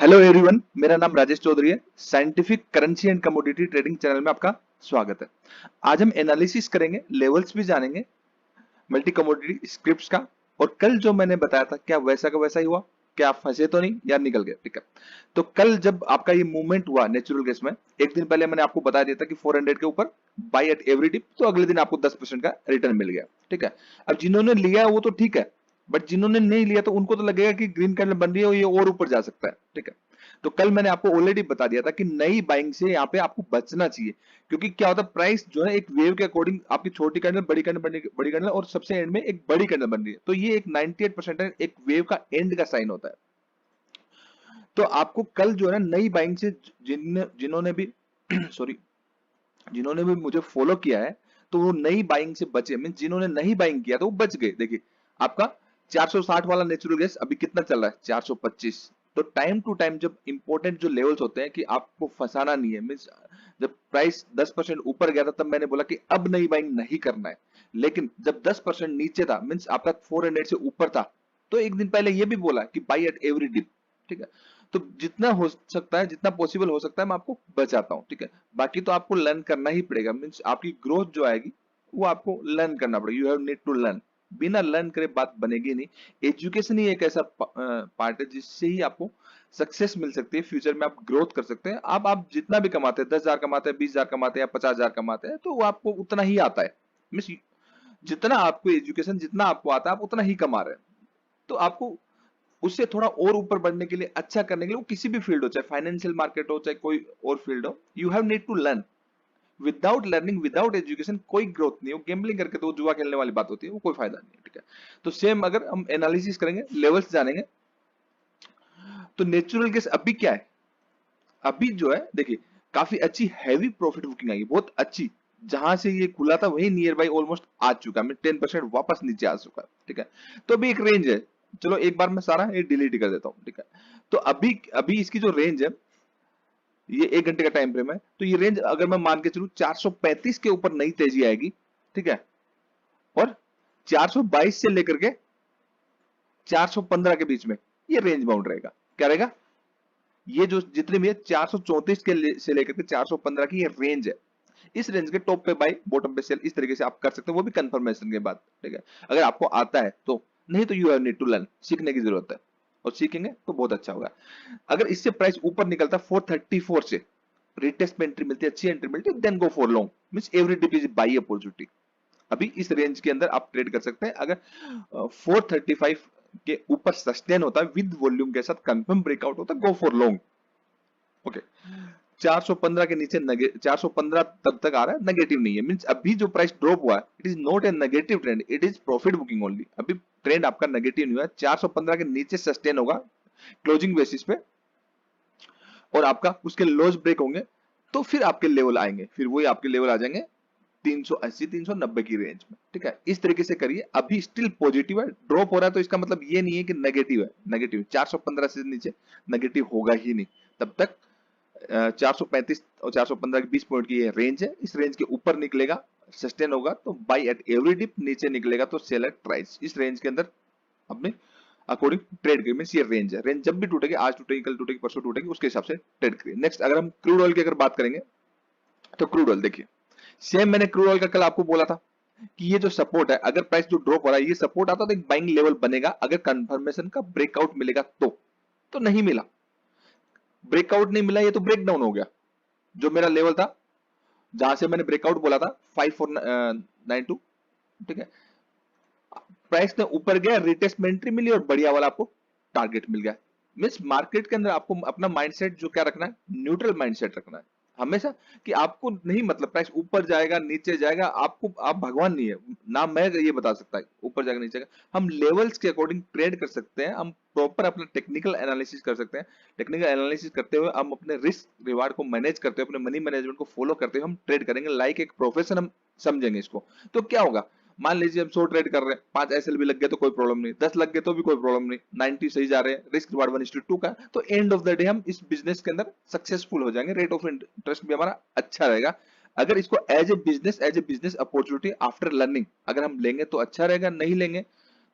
Hello everyone, मेरा नाम राजेश चौधरी है। Scientific currency and commodity trading channel में आपका स्वागत है। आज हम एनालिसिस करेंगे, लेवल्स भी जानेंगे मल्टी कमोडिटी स्क्रिप्ट्स का। और कल जो मैंने बताया था क्या वैसा का वैसा ही हुआ? क्या आप फंसे तो नहीं या निकल गए? ठीक है। तो कल जब आपका ये मूवमेंट हुआ नेचुरल गैस में, एक दिन पहले मैंने आपको बता दिया था कि 400 के ऊपर बाय एट एवरी डिप, तो अगले दिन आपको 10% का रिटर्न मिल गया। ठीक है। अब जिन्होंने लिया वो तो ठीक है, बट जिन्होंने नहीं लिया तो उनको तो लगेगा कि ग्रीन कैंडल बन रही है और ये और ऊपर जा सकता है। ठीक है। तो कल मैंने आपको ऑलरेडी बता दिया था कि नई बाइंग से यहाँ पे आपको बचना चाहिए, क्योंकि क्या होता है, प्राइस जो है एक वेव के अकॉर्डिंग आपकी छोटी कैंडल, बड़ी कैंडल और सबसे एंड में एक बड़ी कैंडल बन रही है, तो ये एक 98% एक वेव का एंड का साइन होता है। तो आपको कल जो है ना नई बाइंग से जिन्होंने भी सॉरी, जिन्होंने भी मुझे फॉलो किया है तो वो नई बाइंग से बचे। मीन जिन्होंने नहीं बाइंग किया तो वो बच गए। देखिए आपका 460 वाला नेचुरल गैस अभी कितना चल रहा है? 425। तो टाइम टू टाइम जब इंपॉर्टेंट जो लेवल्स होते हैं कि आपको फंसाना नहीं है, मीन्स जब प्राइस 10% ऊपर गया था तब मैंने बोला कि अब नई बाइंग नहीं करना है। लेकिन जब 10% नीचे था, मीन्स आपका 400 से ऊपर था, तो एक दिन पहले ये भी बोला कि बाई एट एवरी डिप। ठीक है। तो जितना हो सकता है, जितना पॉसिबल हो सकता है, मैं आपको बचाता हूं। ठीक है। बाकी तो आपको लर्न करना ही पड़ेगा। मीन्स आपकी ग्रोथ जो आएगी वो आपको लर्न करना पड़ेगा। You have need to learn. बिना लर्न करे बात बनेगी नहीं। एजुकेशन ही एक ऐसा पार्ट है जिससे ही आपको सक्सेस मिल सकती है। फ्यूचर में आप ग्रोथ कर सकते हैं। आप जितना भी कमाते हैं, 10,000 कमाते हैं, 20,000 कमाते हैं या 50,000 कमाते हैं, तो वो आपको उतना ही आता है। मीन्स जितना आपको एजुकेशन, जितना आपको आता है, आप उतना ही कमा रहे हैं। तो आपको उससे थोड़ा और ऊपर बढ़ने के लिए, अच्छा करने के लिए, वो किसी भी फील्ड हो, चाहे फाइनेंशियल मार्केट हो, चाहे कोई और फील्ड हो, you have need to learn. Without learning, without education कोई ग्रोथ नहीं हो। गेम्बलिंग करके तो जुआ खेलने वाली बात होती है, वो कोई फायदा नहीं है। ठीक है। तो सेम अगर हम एनालिसिस करेंगे, लेवल्स जानेंगे, तो नेचुरल गैस अभी क्या है? अभी जो है देखिए, काफी अच्छी हैवी प्रॉफिट बुकिंग आई है, बहुत अच्छी। जहां से ये खुला था वही नियर बाई ऑलमोस्ट आ चुका है, 10% वापस नीचे आ चुका है। ठीक है। तो अभी एक रेंज है। चलो एक बार मैं सारा ये डिलीट कर देता हूं। ठीक है। तो अभी अभी इसकी जो रेंज है, ये 1 घंटे का टाइम फ्रेम है, तो ये रेंज अगर मैं मान के चलूं 435 के ऊपर नई तेजी आएगी। ठीक है। और 422 से लेकर के 415 के बीच में ये रेंज बाउंड रहेगा। क्या रहेगा? ये जो जितने भी है 434 से लेकर के 415 की ये रेंज है। इस रेंज के टॉप पे बाय, बॉटम पे सेल, इस तरीके से आप कर सकते हो, वो भी कंफर्मेशन के बाद। ठीक है। अगर आपको आता है तो, नहीं तो you have need to learn, सीखने की जरूरत है, और सीखेंगे तो बहुत अच्छा होगा। अगर इससे प्राइस ऊपर निकलता 434 से, रिटेस्ट में एंट्री मिलती है, अच्छी एंट्री मिलती है, then go for long. Means every dip is buy opportunity. अभी इस रेंज के अंदर आप ट्रेड कर सकते हैं। अगर 435 के ऊपर सस्टेन होता है विद वॉल्यूम के साथ, कंफर्म ब्रेकआउट होता है, गो फॉर लॉन्ग। ओके। 415 के नीचे 415 तब तक आ रहा है, नेगेटिव नहीं है। मींस अभी जो प्राइस ड्रॉप हुआ है, it is not a negative trend, it is profit booking only. अभी ट्रेंड आपका नेगेटिव नहीं हुआ है। 415 के नीचे सस्टेन होगा क्लोजिंग बेसिस पे, और आपका उसके लॉस ब्रेक होंगे, तो फिर आपके लेवल आएंगे, फिर वही आपके लेवल आ जाएंगे 380 390 की रेंज में। ठीक है। इस तरीके से करिए। अभी स्टिल पॉजिटिव है, ड्रॉप हो रहा है तो इसका मतलब ये नहीं है कि नेगेटिव है। नेगेटिव 415 से नीचे नेगेटिव होगा ही नहीं तब तक। 435 और 415 के 20 पॉइंट की ये रेंज है। इस रेंज के ऊपर निकलेगा, सस्टेन होगा तो बाई एट एवरी डिप, नीचे निकलेगा तो सेल एट प्राइस। इस रेंज के अंदर अपने अकॉर्डिंग ट्रेड करिए। मींस ये रेंज है, रेंज जब भी टूटेगी, आज टूटेगी, कल टूटेगी, परसों टूटेगी, उसके हिसाब से ट्रेड करिए। नेक्स्ट अगर हम क्रूड ऑयल की अगर बात करेंगे, तो क्रूड ऑयल देखिए, सेम मैंने क्रूड ऑयल का कल आपको बोला था कि ये जो सपोर्ट है, अगर प्राइस जो ड्रॉप हो रहा है, ये सपोर्ट आता तो एक बाइंग लेवल बनेगा, अगर कंफर्मेशन का ब्रेकआउट मिलेगा तो नहीं मिला। ब्रेकआउट नहीं मिला, ये तो ब्रेक डाउन हो गया। जो मेरा लेवल था, जहां से मैंने ब्रेकआउट बोला था 5492। ठीक है। प्राइस ने ऊपर गया, रिटेस्ट में एंट्री मिली और बढ़िया वाला आपको टारगेट मिल गया। मीन्स मार्केट के अंदर आपको अपना माइंडसेट जो क्या रखना है, न्यूट्रल माइंडसेट रखना है हमेशा। कि आपको नहीं मतलब प्राइस ऊपर जाएगा नीचे जाएगा, आपको, आप भगवान नहीं है ना, मैं ये बता सकता है ऊपर जाएगा नीचे जाएगा। हम लेवल्स के अकॉर्डिंग ट्रेड कर सकते हैं, हम प्रॉपर अपना टेक्निकल एनालिसिस कर सकते हैं। टेक्निकल एनालिसिस करते हुए हम अपने रिस्क रिवार्ड को मैनेज करते हुए, अपने मनी मैनेजमेंट को फॉलो करते हुए हम ट्रेड करेंगे, लाइक एक प्रोफेशन हम समझेंगे इसको। तो क्या होगा, मान लीजिए हम 100 ट्रेड कर रहे हैं, 5 एसएल भी लग गए तो कोई प्रॉब्लम नहीं, 10 लग गए तो भी कोई प्रॉब्लम नहीं, 90 सही जा रहे हैं, रिस्क रिवार्ड 1:2 का, तो एंड ऑफ द डे हम इस बिजनेस के अंदर सक्सेसफुल हो जाएंगे। रेट ऑफ इंटरेस्ट भी हमारा अच्छा रहेगा। अगर इसको as a business opportunity after learning अगर हम लेंगे तो अच्छा रहेगा, नहीं लेंगे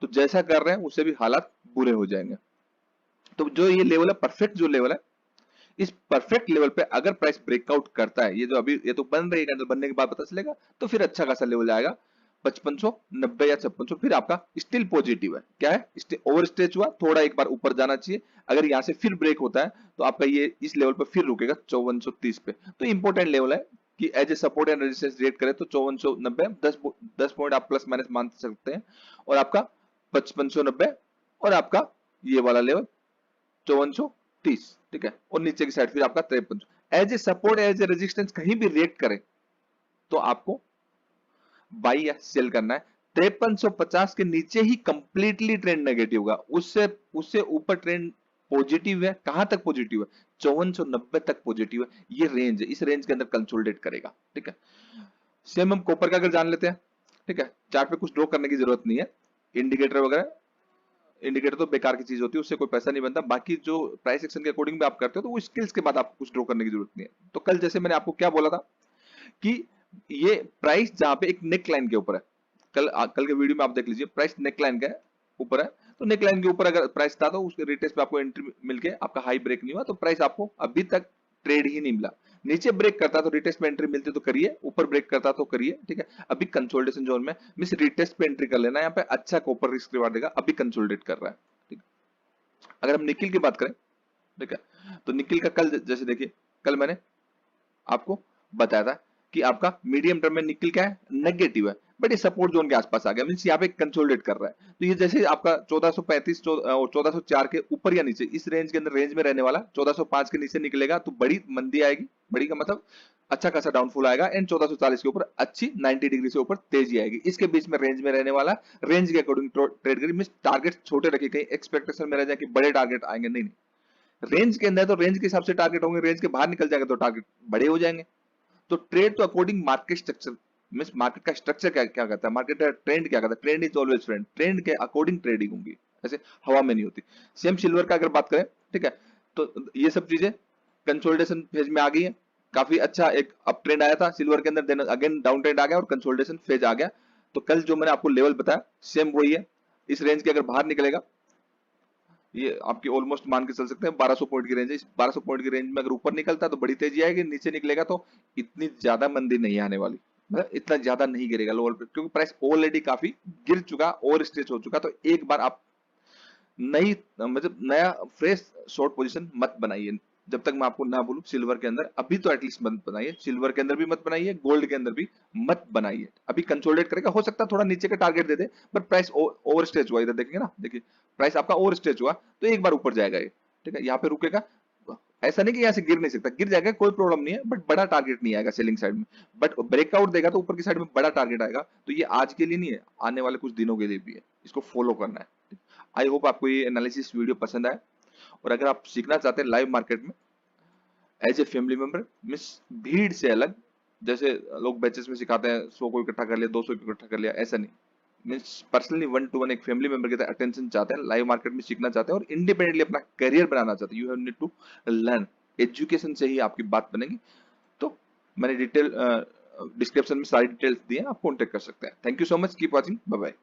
तो जैसा कर रहे हैं उससे भी हालात बुरे हो जाएंगे। तो जो ये लेवल है, परफेक्ट जो लेवल है, इस परफेक्ट लेवल पे अगर प्राइस ब्रेकआउट करता है, ये जो अभी ये तो बन रही है कैंडल, बनने के बाद पता चलेगा, तो फिर अच्छा खासा लेवल आएगा 5590 या 5600, फिर आपका स्टिल पॉजिटिव है। क्या है, ओवर स्टेज हुआ, थोड़ा एक बार ऊपर जाना चाहिए। अगर यहाँ से फिर ब्रेक होता है तो आपका ये इस लेवल पर फिर रुकेगा 5430 पे। तो इंपॉर्टेंट लेवल है कि as a support and resistance rate करे तो 5490, 10 पॉइंट आप प्लस माइनस मान सकते हैं, और आपका 5590 और आपका ये वाला लेवल 5430, ठीक है, और नीचे की साइड फिर आपका 5300। As a support as a resistance कहीं भी रेट करे तो आपको बाई या सेल करना है। 5350 के नीचे ही कंप्लीटली ट्रेंड नेगेटिव होगा, उससे उससे ऊपर ट्रेंड पॉजिटिव है। कहां तक पॉजिटिव है, 5490 तक पॉजिटिव है। ये रेंज है, इस रेंज के अंदर कंसोलिडेट करेगा, ठीक है। सेम हम कॉपर का अगर जान लेते हैं, ठीक है, चार्ट पे कुछ ड्रॉ करने की जरूरत नहीं है, इंडिकेटर वगैरह, इंडिकेटर तो बेकार की चीज होती है, उससे कोई पैसा नहीं बनता। बाकी जो प्राइस एक्शन के अकॉर्डिंग भी आप करते हो तो वो स्किल्स के बाद आपको कुछ ड्रॉ करने की जरूरत नहीं है। तो कल जैसे मैंने आपको क्या बोला था कि ये प्राइस जहां पे एक नेक लाइन के ऊपर है, कल के वीडियो में आप देख लीजिए, प्राइस नेक लाइन के ऊपर है, तो नेक लाइन के ऊपर अगर प्राइस था तो उसके रिटेस्ट पे आपको एंट्री मिलके आपका हाई ब्रेक नहीं हुआ, तो प्राइस आपको अभी तक ट्रेड ही नहीं मिला। नीचे ब्रेक करता तो रिटेस्ट पे एंट्री मिलती तो करिए, ऊपर ब्रेक करता तो करिए, ठीक है। अभी कंसोलिडेशन जोन में मिस रिटेस्ट पे एंट्री कर लेना, यहाँ पे अच्छा कॉपर रिस्क रिवार्ड देगा, अभी कंसोलिडेट कर रहा है, ठीक है। अगर हम निकिल की बात करें, ठीक है, तो निकिल का कल जैसे देखिए, कल मैंने आपको बताया था कि आपका मीडियम टर्म में निकिल क्या है, नेगेटिव है, बट ये सपोर्ट जोन के आसपास आ गया, मींस यहाँ पे कंसोलिडेट कर रहा है। तो ये जैसे आपका 1435 और 1404 के ऊपर या नीचे इस रेंज के अंदर रेंज में रहने वाला, 1405 के नीचे निकलेगा तो बड़ी मंदी आएगी, बड़ी का मतलब अच्छा खासा डाउनफॉल आएगा, एंड 1440 के ऊपर अच्छी 90 डिग्री से ऊपर तेजी आएगी। इसके बीच में रेंज में रहने वाला, रेंज के अकॉर्डिंग ट्रेड करिए, मींस टारगेट छोटे रखिए, कहीं एक्सपेक्टेशन में रह जाए कि बड़े टारगेट आएंगे, नहीं, रेंज के अंदर तो रेंज के हिसाब से टारगेट होंगे, रेंज के बाहर निकल जाएगा तो टारगेट बड़े हो जाएंगे। तो ट्रेड तो according market structure, means market का स्ट्रक्चर क्या क्या कहता है, मार्केट का ट्रेंड क्या कहता है, trend is always friend, trend के अकॉर्डिंग ट्रेडिंग होगी, ऐसे हवा में नहीं होती। सेम सिल्वर का अगर बात करें, ठीक है, तो ये सब चीजें कंसोलिडेशन फेज में आ गई है, काफी अच्छा एक अप ट्रेंड आया था सिल्वर के अंदर, देन अगेन डाउन ट्रेंड आ गया और कंसोलिडेशन फेज आ गया। तो कल जो मैंने आपको लेवल बताया सेम वही है, इस रेंज के अगर बाहर निकलेगा, ये आपकी ऑलमोस्ट मान के चल सकते हैं 1200 पॉइंट की रेंज है, इस 1200 पॉइंट की रेंज में अगर ऊपर निकलता है तो बड़ी तेजी आएगी, नीचे निकलेगा तो इतनी ज्यादा मंदी नहीं आने वाली, मतलब इतना ज्यादा नहीं गिरेगा लोअर पे, क्योंकि प्राइस ऑलरेडी काफी गिर चुका, ओवर स्ट्रेच हो चुका। तो एक बार आप नई मतलब नया फ्रेश शॉर्ट पोजीशन मत बनाइए, जब तक मैं आपको ना बोलूं सिल्वर के अंदर, अभी तो एटलीस्ट मत बनाइए, सिल्वर के अंदर भी मत बनाइए, गोल्ड के अंदर भी मत बनाइए। अभी कंसोलिडेट करेगा, हो सकता है थोड़ा नीचे का target they they, but price over stretch हुआ, इधर देखेंगे ना, देखिए प्राइस आपका ओवर स्ट्रेच हुआ तो एक बार ऊपर जाएगा ये, ठीक है, यहाँ पे रुकेगा, ऐसा नहीं कि यहाँ से गिर नहीं सकता, गिर जाएगा कोई प्रॉब्लम नहीं है, बट बड़ा टारगेट नहीं आएगा सेलिंग साइड में, बट ब्रेकआउट देगा तो ऊपर की साइड में बड़ा टारगेट आएगा। तो ये आज के लिए नहीं है, आने वाले कुछ दिनों के लिए भी है, इसको फॉलो करना है। आई होप आपको ये एनालिसिस वीडियो पसंद आए, और अगर आप सीखना चाहते हैं लाइव मार्केट में एज ए फैमिली मेंबर, मिस भीड़ से अलग, जैसे लोग बैचेस में सिखाते हैं 100 को इकट्ठा कर लिया, 200 को इकट्ठा कर लिया, ऐसा नहीं, मीन्स पर्सनली 1-to-1 एक फैमिली मेंबर की तरह अटेंशन चाहते हैं, लाइव मार्केट में सीखना चाहते हैं और इंडिपेंडेंटली अपना करियर बनाना चाहते हैं, you have need to learn, education से ही आपकी बात बनेगी। तो मैंने डिटेल डिस्क्रिप्शन में सारी डिटेल्स दी है, आप कॉन्टेक्ट कर सकते हैं। Thank you so much, keep watching, bye bye.